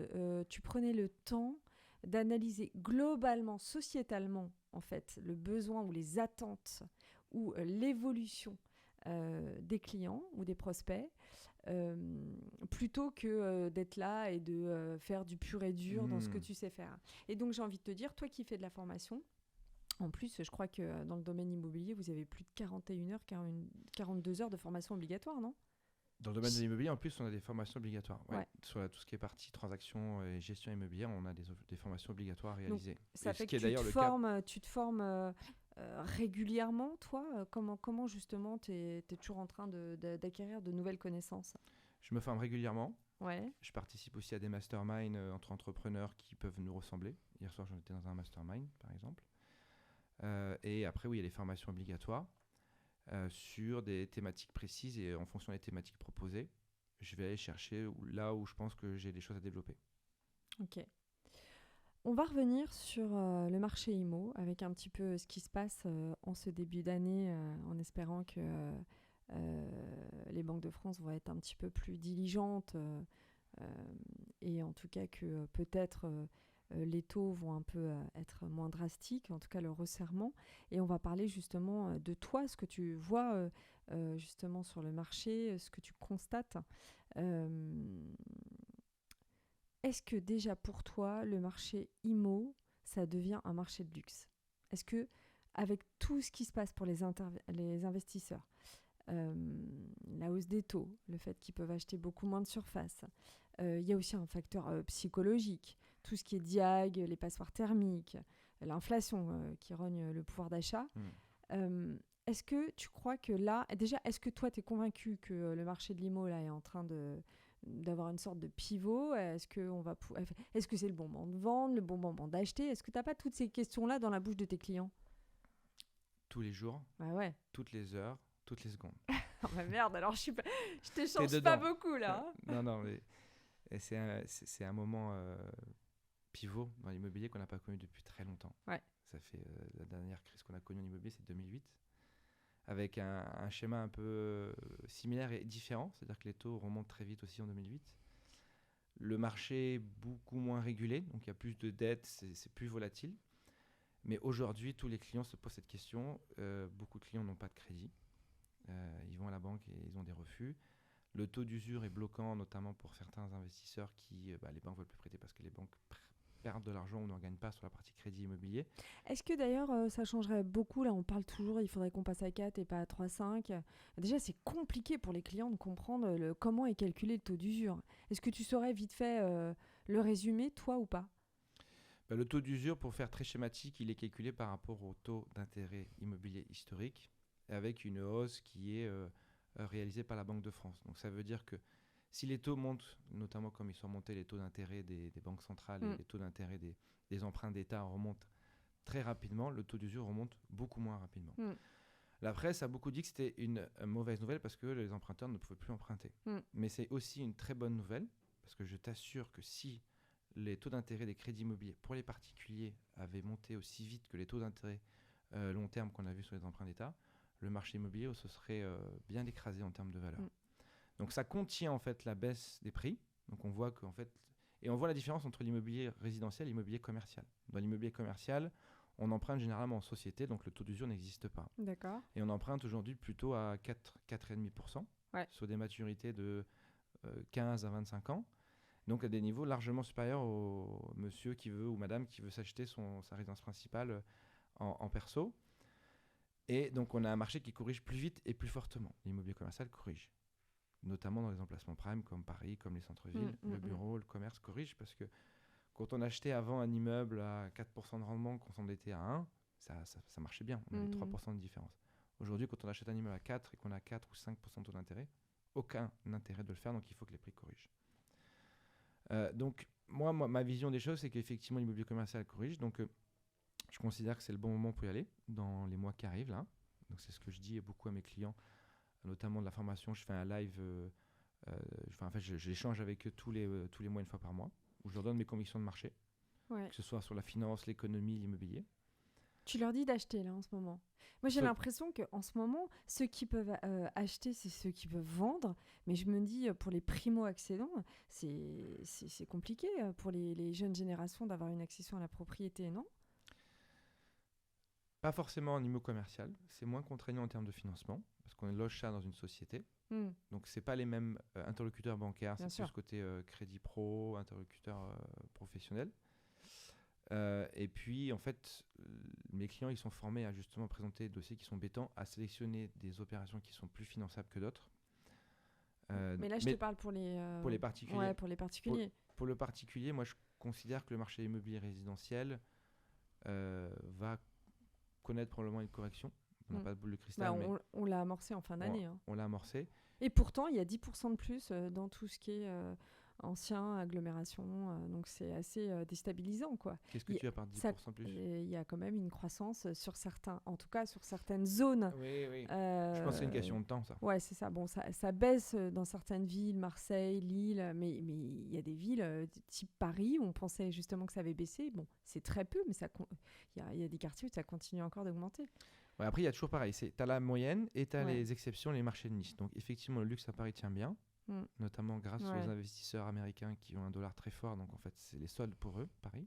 tu prenais le temps d'analyser globalement, sociétalement, en fait, le besoin ou les attentes ou l'évolution des clients ou des prospects, plutôt que d'être là et de faire du pur et dur dans ce que tu sais faire. Et donc, j'ai envie de te dire, toi qui fais de la formation, en plus, je crois que dans le domaine immobilier, vous avez plus de 41 heures, 42 heures de formation obligatoire, non ? Dans le domaine de l'immobilier, en plus, on a des formations obligatoires. Ouais. Sur tout ce qui est partie transactions et gestion immobilière, on a des formations obligatoires à réaliser. Donc, ça fait que tu te formes régulièrement, toi. Comment justement, tu es toujours en train d'acquérir de nouvelles connaissances ? Je me forme régulièrement. Ouais. Je participe aussi à des masterminds entre entrepreneurs qui peuvent nous ressembler. Hier soir, j'en étais dans un mastermind, par exemple. Et après, oui, il y a les formations obligatoires. Sur des thématiques précises et en fonction des thématiques proposées, je vais aller chercher là où je pense que j'ai des choses à développer. Ok. On va revenir sur le marché IMO avec un petit peu ce qui se passe en ce début d'année en espérant que les banques de France vont être un petit peu plus diligentes et en tout cas que peut-être les taux vont un peu être moins drastiques, en tout cas le resserrement. Et on va parler justement de toi, ce que tu vois justement sur le marché, ce que tu constates. Euh, Est-ce que déjà pour toi, le marché IMO, ça devient un marché de luxe? Est-ce que avec tout ce qui se passe pour les investisseurs, euh, la hausse des taux, le fait qu'ils peuvent acheter beaucoup moins de surface, il y a aussi un facteur psychologique, tout ce qui est diag, les passoires thermiques, l'inflation qui rogne le pouvoir d'achat. Euh, Est-ce que tu crois que là, déjà, est-ce que toi, tu es convaincu que le marché de l'IMO là, est en train d'avoir une sorte de pivot? Est-ce que c'est le bon moment de vendre, le bon moment d'acheter? Est-ce que tu n'as pas toutes ces questions-là dans la bouche de tes clients? Tous les jours, Bah ouais. toutes les heures, toutes les secondes. Oh bah merde, alors je T'es t'échange pas dedans. beaucoup là. Hein. Non, non, mais c'est un moment pivot dans l'immobilier qu'on n'a pas connu depuis très longtemps. Ouais. Ça fait la dernière crise qu'on a connue en immobilier, c'est 2008, avec un schéma un peu similaire et différent, c'est-à-dire que les taux remontent très vite aussi en 2008. Le marché est beaucoup moins régulé, donc il y a plus de dettes, c'est plus volatile. Mais aujourd'hui, tous les clients se posent cette question. Beaucoup de clients n'ont pas de crédit. Ils vont à la banque et ils ont des refus. Le taux d'usure est bloquant, notamment pour certains investisseurs qui, les banques ne veulent plus prêter parce que les banques perdent de l'argent ou ne gagnent pas sur la partie crédit immobilier. Est-ce que d'ailleurs ça changerait beaucoup? Là, on parle toujours, il faudrait qu'on passe à 4 et pas à 3,5. Déjà, c'est compliqué pour les clients de comprendre comment est calculé le taux d'usure. Est-ce que tu saurais vite fait le résumer, toi ou pas? Le taux d'usure, pour faire très schématique, il est calculé par rapport au taux d'intérêt immobilier historique, avec une hausse qui est réalisée par la Banque de France. Donc ça veut dire que si les taux montent, notamment comme ils sont montés, les taux d'intérêt des banques centrales et les taux d'intérêt des emprunts d'État remontent très rapidement, le taux d'usure remonte beaucoup moins rapidement. La presse a beaucoup dit que c'était une mauvaise nouvelle parce que les emprunteurs ne pouvaient plus emprunter. Mais c'est aussi une très bonne nouvelle, parce que je t'assure que si les taux d'intérêt des crédits immobiliers pour les particuliers avaient monté aussi vite que les taux d'intérêt long terme qu'on a vu sur les emprunts d'État, le marché immobilier se serait bien écrasé en termes de valeur. Donc ça contient en fait la baisse des prix. Donc on voit qu'en fait, et on voit la différence entre l'immobilier résidentiel et l'immobilier commercial. Dans l'immobilier commercial, on emprunte généralement en société, donc le taux d'usure n'existe pas. D'accord. Et on emprunte aujourd'hui plutôt à 4,5% sur des maturités de 15 à 25 ans. Donc à des niveaux largement supérieurs au monsieur qui veut ou madame qui veut s'acheter sa résidence principale en perso. Et donc on a un marché qui corrige plus vite et plus fortement. L'immobilier commercial corrige, notamment dans les emplacements prime comme Paris, comme les centres-villes. Le bureau, le commerce corrige parce que quand on achetait avant un immeuble à 4% de rendement, qu'on s'endettait à 1, ça marchait bien. On avait 3% de différence. Aujourd'hui, quand on achète un immeuble à 4 et qu'on a 4 ou 5% de taux d'intérêt, aucun intérêt de le faire, donc il faut que les prix corrigent. Donc moi, ma vision des choses, c'est qu'effectivement l'immobilier commercial corrige. Donc je considère que c'est le bon moment pour y aller dans les mois qui arrivent là. Donc c'est ce que je dis beaucoup à mes clients, notamment de la formation. Je fais un live, j'échange avec eux tous les mois, une fois par mois, où je leur donne mes convictions de marché, que ce soit sur la finance, l'économie, l'immobilier. Tu leur dis d'acheter là en ce moment. Moi j'ai l'impression qu'en ce moment, ceux qui peuvent acheter, c'est ceux qui peuvent vendre. Mais je me dis, pour les primo-accédants, c'est compliqué pour les jeunes générations d'avoir une accession à la propriété, non? Pas forcément en immo commercial. C'est moins contraignant en termes de financement, parce qu'on loge ça dans une société. Donc c'est pas les mêmes interlocuteurs bancaires, c'est plus côté crédit pro, interlocuteur professionnel. Et puis, en fait, mes clients, ils sont formés à justement présenter des dossiers qui sont bêtants, à sélectionner des opérations qui sont plus finançables que d'autres. Mais là, je te parle pour les particuliers. Ouais, pour les particuliers. Pour le particulier, moi, je considère que le marché immobilier résidentiel va connaître probablement une correction. On n'a pas de boule de cristal. Mais on l'a amorcé en fin d'année. On l'a amorcé. Et pourtant, il y a 10% de plus dans tout ce qui est ancien, agglomération. Donc, c'est assez déstabilisant, quoi. Qu'est-ce que tu as par 10% plus? Il y a quand même une croissance sur certains, en tout cas sur certaines zones. Oui. Je pense que c'est une question de temps, ça. Ouais, c'est ça. Bon, ça baisse dans certaines villes, Marseille, Lille, mais il y a des villes type Paris où on pensait justement que ça avait baissé. Bon, c'est très peu, mais il y a des quartiers où ça continue encore d'augmenter. Ouais, après, il y a toujours pareil. Tu as la moyenne et tu as les exceptions, les marchés de niche. Donc, effectivement, le luxe à Paris tient bien, notamment grâce aux investisseurs américains qui ont un dollar très fort. Donc, en fait, c'est les soldes pour eux, Paris.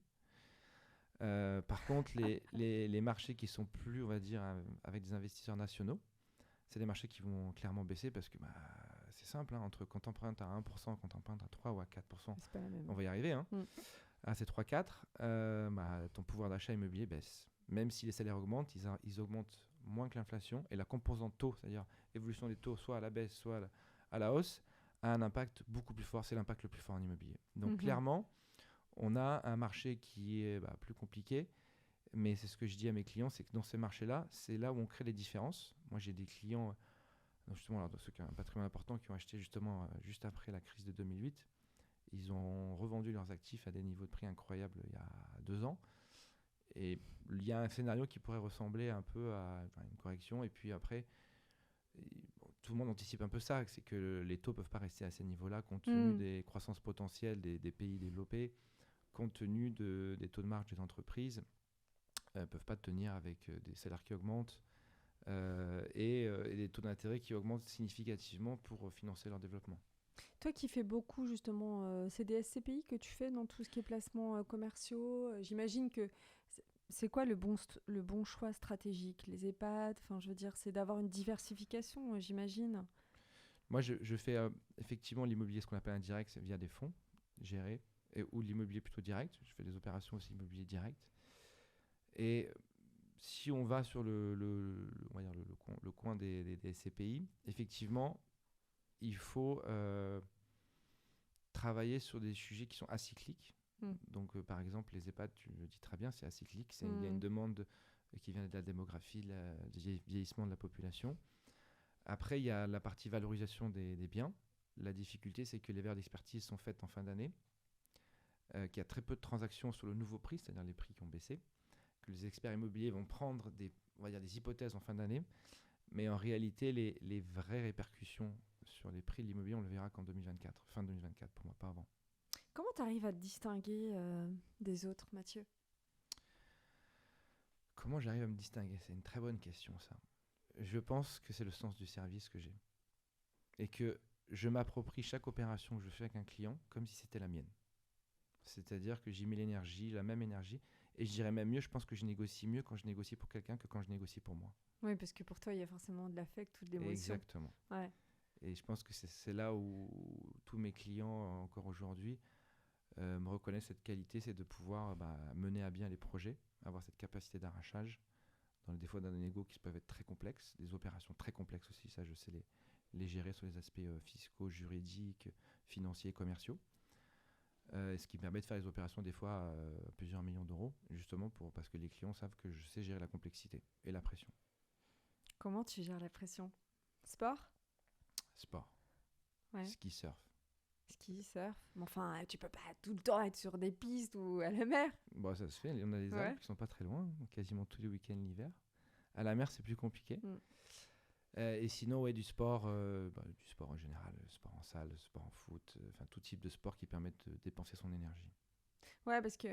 Par contre, les marchés qui sont plus, on va dire, avec des investisseurs nationaux, c'est des marchés qui vont clairement baisser parce que c'est simple, hein, entre quand tu empruntes à 1%, quand tu empruntes à 3 ou à 4%, C'est pas la même. on va y arriver, hein, Mm. à ces 3-4, ton pouvoir d'achat immobilier baisse. Même si les salaires augmentent, ils augmentent moins que l'inflation et la composante taux, c'est-à-dire l'évolution des taux soit à la baisse, soit à la hausse, a un impact beaucoup plus fort. C'est l'impact le plus fort en immobilier. Donc clairement, on a un marché qui est plus compliqué, mais c'est ce que je dis à mes clients, c'est que dans ces marchés-là, c'est là où on crée les différences. Moi, j'ai des clients, justement, alors, ceux qui ont un patrimoine important, qui ont acheté justement juste après la crise de 2008. Ils ont revendu leurs actifs à des niveaux de prix incroyables il y a 2 ans. Et il y a un scénario qui pourrait ressembler un peu à une correction. Et puis après, tout le monde anticipe un peu ça, c'est que les taux ne peuvent pas rester à ces niveaux-là compte tenu des croissances potentielles des pays développés, compte tenu des taux de marge des entreprises. Ne peuvent pas tenir avec des salaires qui augmentent et des taux d'intérêt qui augmentent significativement pour financer leur développement. Toi qui fais beaucoup justement CDS CPI que tu fais dans tout ce qui est placements commerciaux, j'imagine que c'est quoi le bon choix stratégique? Les EHPAD, enfin je veux dire, c'est d'avoir une diversification, j'imagine. Moi, je fais effectivement l'immobilier, ce qu'on appelle indirect, c'est via des fonds gérés, ou l'immobilier plutôt direct. Je fais des opérations aussi immobilier direct. Et si on va sur on va dire le coin des SCPI, effectivement, il faut travailler sur des sujets qui sont acycliques. Donc, par exemple, les EHPAD, tu le dis très bien, c'est acyclique. Il y a une demande qui vient de la démographie, du vieillissement de la population. Après, il y a la partie valorisation des biens. La difficulté, c'est que les verres d'expertise sont faites en fin d'année, qu'il y a très peu de transactions sur le nouveau prix, c'est-à-dire les prix qui ont baissé, que les experts immobiliers vont prendre on va dire des hypothèses en fin d'année, mais en réalité, les vraies répercussions sur les prix de l'immobilier, on le verra qu'en 2024, fin 2024 pour moi, pas avant. Comment tu arrives à te distinguer des autres, Mathieu? Comment j'arrive à me distinguer? C'est une très bonne question, ça. Je pense que c'est le sens du service que j'ai. Et que je m'approprie chaque opération que je fais avec un client comme si c'était la mienne. C'est-à-dire que j'y mets l'énergie, la même énergie. Et je dirais même mieux, je pense que je négocie mieux quand je négocie pour quelqu'un que quand je négocie pour moi. Oui, parce que pour toi, il y a forcément de l'affect ou de l'émotion. Exactement. Ouais. Et je pense que c'est là où tous mes clients, encore aujourd'hui, me reconnaissent cette qualité, c'est de pouvoir mener à bien les projets, avoir cette capacité d'arrachage, des fois dans des négos qui peuvent être très complexes, des opérations très complexes aussi, ça je sais les gérer sur les aspects fiscaux, juridiques, financiers, commerciaux. Ce qui me permet de faire des opérations des fois à plusieurs millions d'euros, justement parce que les clients savent que je sais gérer la complexité et la pression. Comment tu gères la pression? Sport? Sport. Ouais. Ski, surf. Ski, surf. Mais enfin, tu peux pas tout le temps être sur des pistes ou à la mer. Bon, ça se fait, on a des Alpes qui sont pas très loin, quasiment tous les week-ends l'hiver. À la mer, c'est plus compliqué. Et sinon, du sport en général, sport en salle, sport en foot, tout type de sport qui permettent de dépenser son énergie. Ouais, parce que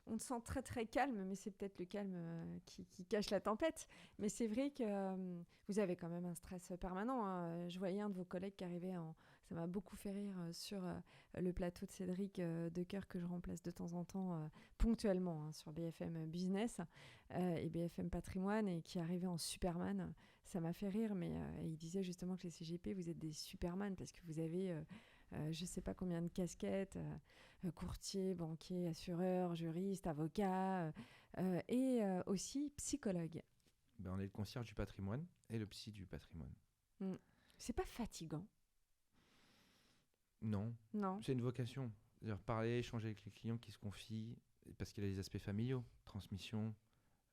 on te sent très très calme, mais c'est peut-être le calme qui cache la tempête. Mais c'est vrai que vous avez quand même un stress permanent, hein. Je voyais un de vos collègues qui arrivait ça m'a beaucoup fait rire sur le plateau de Cédric Decoeur que je remplace de temps en temps ponctuellement hein, sur BFM Business et BFM Patrimoine et qui arrivait en Superman. Ça m'a fait rire, mais il disait justement que les CGP, vous êtes des Superman parce que vous avez je ne sais pas combien de casquettes, courtier, banquier, assureur, juriste, avocat et aussi psychologue. On est le concierge du patrimoine et le psy du patrimoine. C'est pas fatigant? Non. Non. C'est une vocation. C'est-à-dire parler, échanger avec les clients qui se confient, parce qu'il y a des aspects familiaux, transmission.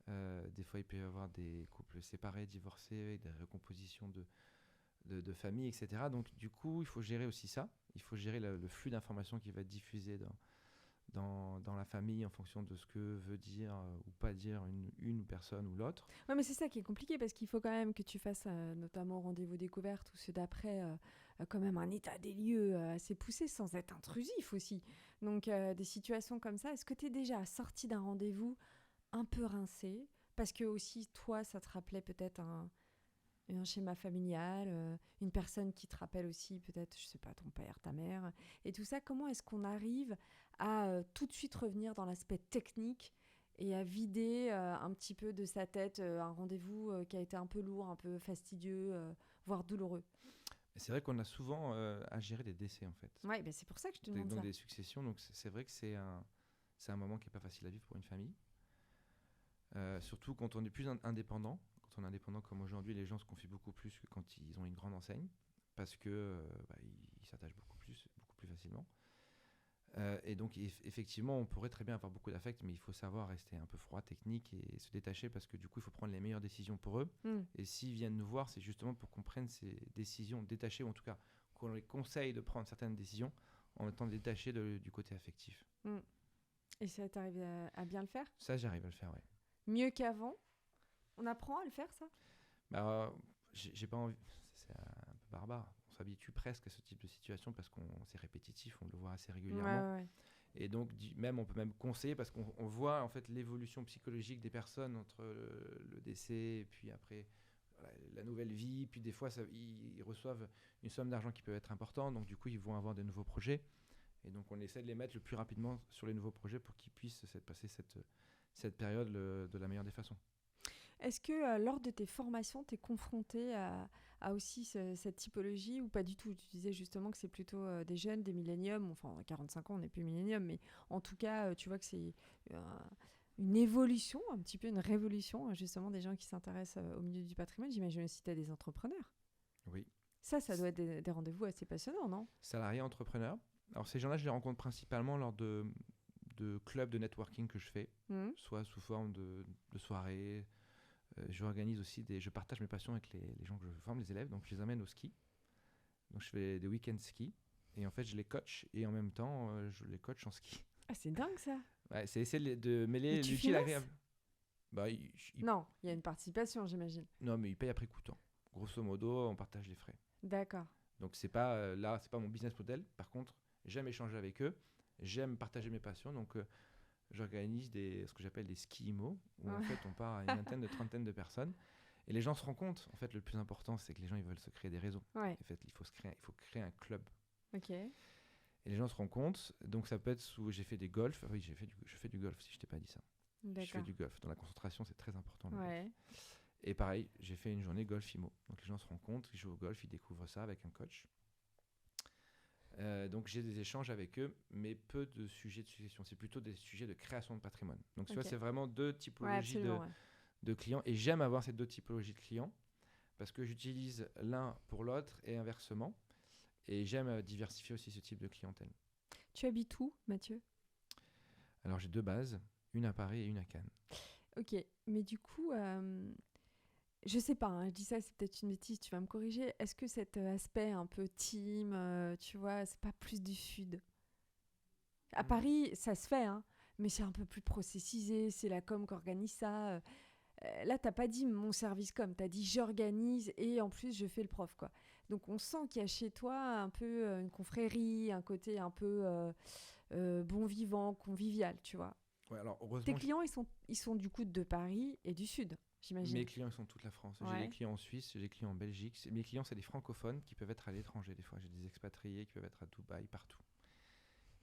Des fois, il peut y avoir des couples séparés, divorcés, avec des recompositions de famille, etc. Donc, du coup, il faut gérer aussi ça. Il faut gérer le flux d'informations qui va être diffusé dans la famille en fonction de ce que veut dire ou pas dire une personne ou l'autre. Ouais, mais c'est ça qui est compliqué parce qu'il faut quand même que tu fasses, notamment au rendez-vous découverte ou ceux d'après, quand même un état des lieux assez poussé sans être intrusif aussi. Donc, des situations comme ça, est-ce que tu es déjà sorti d'un rendez-vous un peu rincé? Parce que aussi, toi, ça te rappelait peut-être un schéma familial, une personne qui te rappelle aussi peut-être, je sais pas, ton père, ta mère, et tout ça. Comment est-ce qu'on arrive à tout de suite revenir dans l'aspect technique et à vider un petit peu de sa tête un rendez-vous qui a été un peu lourd, un peu fastidieux, voire douloureux. Et c'est vrai qu'on a souvent à gérer des décès en fait. Ouais, ben c'est pour ça que je te demande Donc ça. des successions. Donc c'est vrai que c'est un moment qui est pas facile à vivre pour une famille. Surtout quand on est plus indépendant. Quand on est indépendant comme aujourd'hui, les gens se confient beaucoup plus que quand ils ont une grande enseigne parce que ils s'attachent beaucoup plus facilement. Et donc effectivement, on pourrait très bien avoir beaucoup d'affect, mais il faut savoir rester un peu froid, technique et se détacher parce que du coup, il faut prendre les meilleures décisions pour eux. Et s'ils viennent nous voir, c'est justement pour qu'on prenne ces décisions détachées, ou en tout cas qu'on les conseille de prendre certaines décisions en étant détachés du côté affectif. Mm. Et ça, t'arrives à bien le faire? Ça, j'arrive à le faire, oui. Mieux qu'avant? On apprend à le faire, ça? Bah, j'ai pas envie. C'est un peu barbare. On s'habitue presque à ce type de situation parce qu'on c'est répétitif, on le voit assez régulièrement. Ouais. Et donc, même, on peut même conseiller parce qu'on voit en fait l'évolution psychologique des personnes entre le décès et puis après voilà, la nouvelle vie. Puis des fois, ils reçoivent une somme d'argent qui peut être importante. Donc, du coup, ils vont avoir de nouveaux projets. Et donc, on essaie de les mettre le plus rapidement sur les nouveaux projets pour qu'ils puissent passer cette période de la meilleure des façons. Est-ce que lors de tes formations, tu es confronté à aussi cette typologie ou pas du tout? Tu disais justement que c'est plutôt des jeunes, des milléniums, enfin à 45 ans on n'est plus millénium, mais en tout cas tu vois que c'est une évolution, un petit peu une révolution justement des gens qui s'intéressent au milieu du patrimoine. J'imagine aussi que tu as des entrepreneurs. Oui. Ça doit être des rendez-vous assez passionnants, non? Salariés, entrepreneurs. Alors ces gens-là, je les rencontre principalement lors de clubs de networking que je fais, soit sous forme de soirées. J'organise aussi je partage mes passions avec les gens que je forme, les élèves, donc je les amène au ski. Donc je fais des week-ends ski et en fait je les coach et en même temps je les coach en ski. Ah, c'est dingue ça. Ouais, c'est essayer de mêler l'utile à l'agréable. Bah, non, il y a une participation, j'imagine. Non, mais ils payent après coûtant. Grosso modo, on partage les frais. D'accord. Donc c'est pas là, c'est pas mon business model. Par contre, j'aime échanger avec eux, j'aime partager mes passions. Donc j'organise ce que j'appelle des ski IMO, où en fait on part à une vingtaine de trentaine de personnes. Et les gens se rendent compte, en fait, le plus important, c'est que les gens, ils veulent se créer des réseaux. Ouais. En fait, il faut créer un club. Ok. Et les gens se rendent compte, donc ça peut être j'ai fait des golfs. Oui, je fais du golf, si je t'ai pas dit ça. D'accord. Je fais du golf. Dans la concentration, c'est très important. Ouais. Et pareil, j'ai fait une journée golf IMO. Donc les gens se rendent compte, ils jouent au golf, ils découvrent ça avec un coach. Donc j'ai des échanges avec eux, mais peu de sujets de succession. C'est plutôt des sujets de création de patrimoine. Donc tu vois, c'est vraiment deux typologies de clients. Et j'aime avoir ces deux typologies de clients parce que j'utilise l'un pour l'autre et inversement. Et j'aime diversifier aussi ce type de clientèle. Tu habites où, Mathieu? Alors j'ai deux bases, une à Paris et une à Cannes. Ok, mais du coup, je sais pas, hein, je dis ça, c'est peut-être une bêtise, tu vas me corriger. Est-ce que cet aspect un peu team, tu vois, c'est pas plus du sud? À Paris, ça se fait, hein, mais c'est un peu plus processisé, c'est la com qui organise ça. Là, t'as pas dit mon service com, t'as dit j'organise et en plus je fais le prof, quoi. Donc on sent qu'il y a chez toi un peu une confrérie, un côté un peu bon vivant, convivial, tu vois. Ouais, alors heureusement, tes clients, ils sont du coup de Paris et du sud, j'imagine. Mes clients, ils sont toute la France. Ouais. J'ai des clients en Suisse, j'ai des clients en Belgique. Mes clients, c'est des francophones qui peuvent être à l'étranger des fois. J'ai des expatriés qui peuvent être à Dubaï, partout.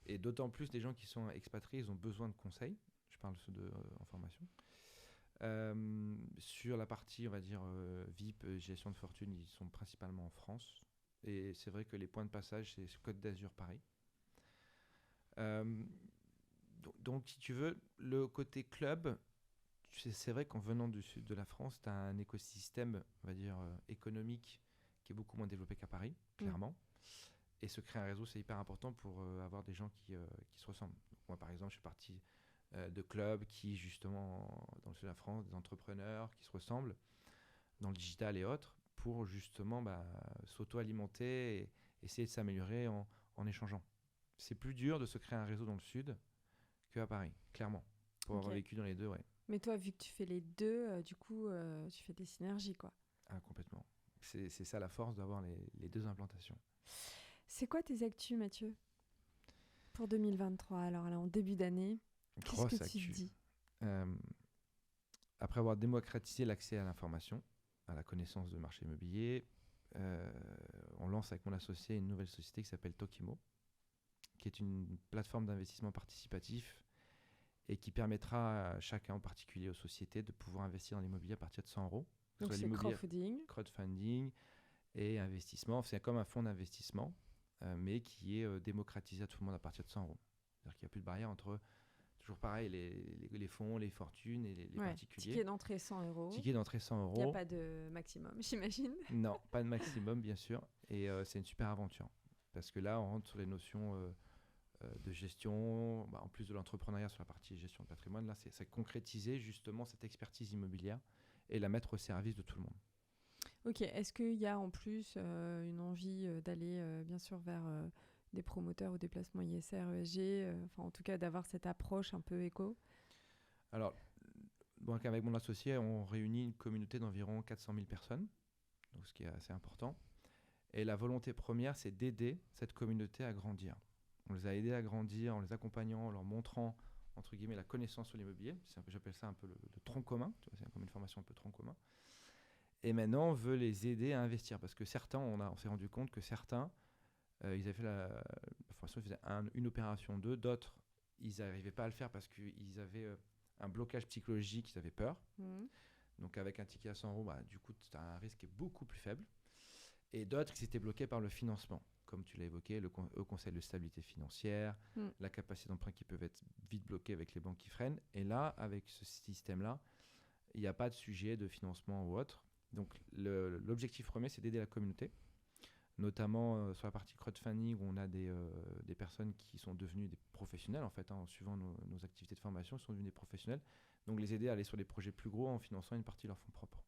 Et d'autant plus, les gens qui sont expatriés, ils ont besoin de conseils. Je parle de ceux en formation. Sur la partie, on va dire, VIP, gestion de fortune, ils sont principalement en France. Et c'est vrai que les points de passage, c'est Côte d'Azur, Paris. Donc, si tu veux, le côté club, c'est vrai qu'en venant du sud de la France, tu as un écosystème, on va dire, économique qui est beaucoup moins développé qu'à Paris, clairement. Et se créer un réseau, c'est hyper important pour avoir des gens qui se ressemblent. Donc, moi, par exemple, je suis parti de clubs qui, justement, dans le sud de la France, des entrepreneurs qui se ressemblent dans le digital et autres, pour justement s'auto-alimenter et essayer de s'améliorer en échangeant. C'est plus dur de se créer un réseau dans le sud qu'à Paris, clairement. Pour avoir vécu dans les deux, ouais. Mais toi, vu que tu fais les deux, du coup, tu fais des synergies, quoi. Ah, complètement. C'est ça la force d'avoir les deux implantations. C'est quoi tes actus, Mathieu, pour 2023? Alors là, en début d'année, qu'est-ce que tu te dis? Après avoir démocratisé l'accès à l'information, à la connaissance du marché immobilier, on lance avec mon associé une nouvelle société qui s'appelle Tokimo, qui est une plateforme d'investissement participatif et qui permettra à chacun, en particulier aux sociétés, de pouvoir investir dans l'immobilier à partir de 100 euros. Donc c'est crowdfunding et investissement. C'est comme un fonds d'investissement, mais qui est démocratisé à tout le monde à partir de 100 euros. C'est-à-dire qu'il n'y a plus de barrière entre, toujours pareil, les fonds, les fortunes et les particuliers. Ticket d'entrée 100 euros. Ticket d'entrée 100 euros. Il n'y a pas de maximum, j'imagine. Non, pas de maximum, bien sûr. Et c'est une super aventure. Parce que là, on rentre sur les notions de gestion, en plus de l'entrepreneuriat sur la partie gestion de patrimoine. Là, c'est concrétiser justement cette expertise immobilière et la mettre au service de tout le monde. Ok, est-ce qu'il y a en plus une envie d'aller bien sûr vers des promoteurs ou des placements ISR, ESG, en tout cas d'avoir cette approche un peu éco? Alors, donc avec mon associé, on réunit une communauté d'environ 400 000 personnes, donc ce qui est assez important. Et la volonté première, c'est d'aider cette communauté à grandir. On les a aidés à grandir en les accompagnant, en leur montrant, entre guillemets, la connaissance sur l'immobilier. J'appelle ça un peu le tronc commun. C'est comme une formation un peu tronc commun. Et maintenant, on veut les aider à investir. Parce que certains, on s'est rendu compte que certains, ils avaient fait la formation, ils faisaient une opération, deux. D'autres, ils n'arrivaient pas à le faire parce qu'ils avaient un blocage psychologique, ils avaient peur. Donc avec un ticket à 100 euros, du coup, tu as un risque qui est beaucoup plus faible. Et d'autres qui s'étaient bloqués par le financement. Comme tu l'as évoqué, le Conseil de stabilité financière, la capacité d'emprunt qui peuvent être vite bloquée avec les banques qui freinent. Et là, avec ce système-là, il n'y a pas de sujet de financement ou autre. Donc l'objectif premier, c'est d'aider la communauté, notamment sur la partie crowdfunding où on a des personnes qui sont devenues des professionnels en fait, en suivant nos activités de formation, sont devenues des professionnels. Donc les aider à aller sur des projets plus gros en finançant une partie de leurs fonds propres.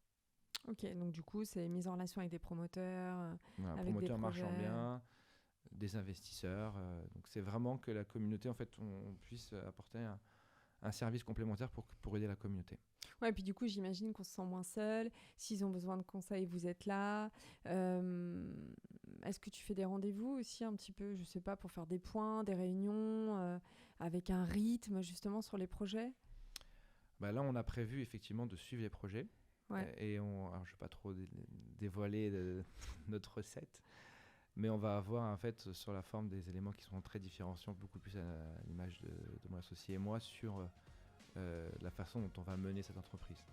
Ok, donc du coup, c'est mise en relation avec des promoteurs, voilà, avec promoteurs des projets marchand bien, des investisseurs. Donc c'est vraiment que la communauté, en fait, on puisse apporter un service complémentaire pour aider la communauté. Ouais, et puis du coup, j'imagine qu'on se sent moins seul. S'ils ont besoin de conseils, vous êtes là. Est-ce que tu fais des rendez-vous aussi un petit peu, je sais pas, pour faire des points, des réunions, avec un rythme justement sur les projets? Là, on a prévu effectivement de suivre les projets. Ouais. Et alors, je ne vais pas trop dévoiler notre recette, mais on va avoir en fait sur la forme des éléments qui seront très différenciants, beaucoup plus à l'image de mon associé et moi, sur la façon dont on va mener cette entreprise.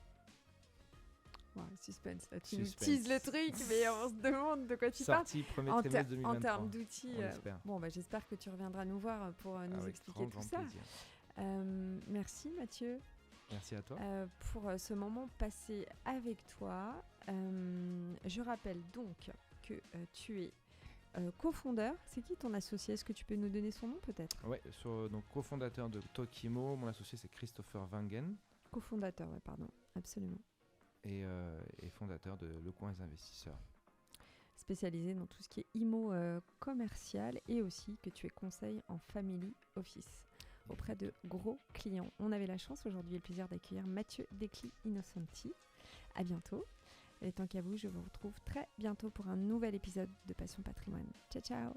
Ouais, suspense, là, tu nous teases le truc, mais on se demande de quoi tu parles. Sortie premier trimestre 2023. En termes d'outils, j'espère que tu reviendras nous voir pour nous expliquer tout ça. Merci Mathieu. Merci à toi. Pour ce moment passé avec toi. Je rappelle donc que tu es cofondeur. C'est qui ton associé? Est-ce que tu peux nous donner son nom peut-être? Oui, donc cofondateur de Tokimo. Mon associé c'est Christopher Wangen. Cofondateur, pardon, absolument. Et fondateur de Le Coin des Investisseurs. Spécialisé dans tout ce qui est IMO commercial et aussi que tu es conseil en family office auprès de gros clients. On avait la chance aujourd'hui et le plaisir d'accueillir Mathieu Degli Innocenti. À bientôt. Et tant qu'à vous, je vous retrouve très bientôt pour un nouvel épisode de Passion Patrimoine. Ciao, ciao!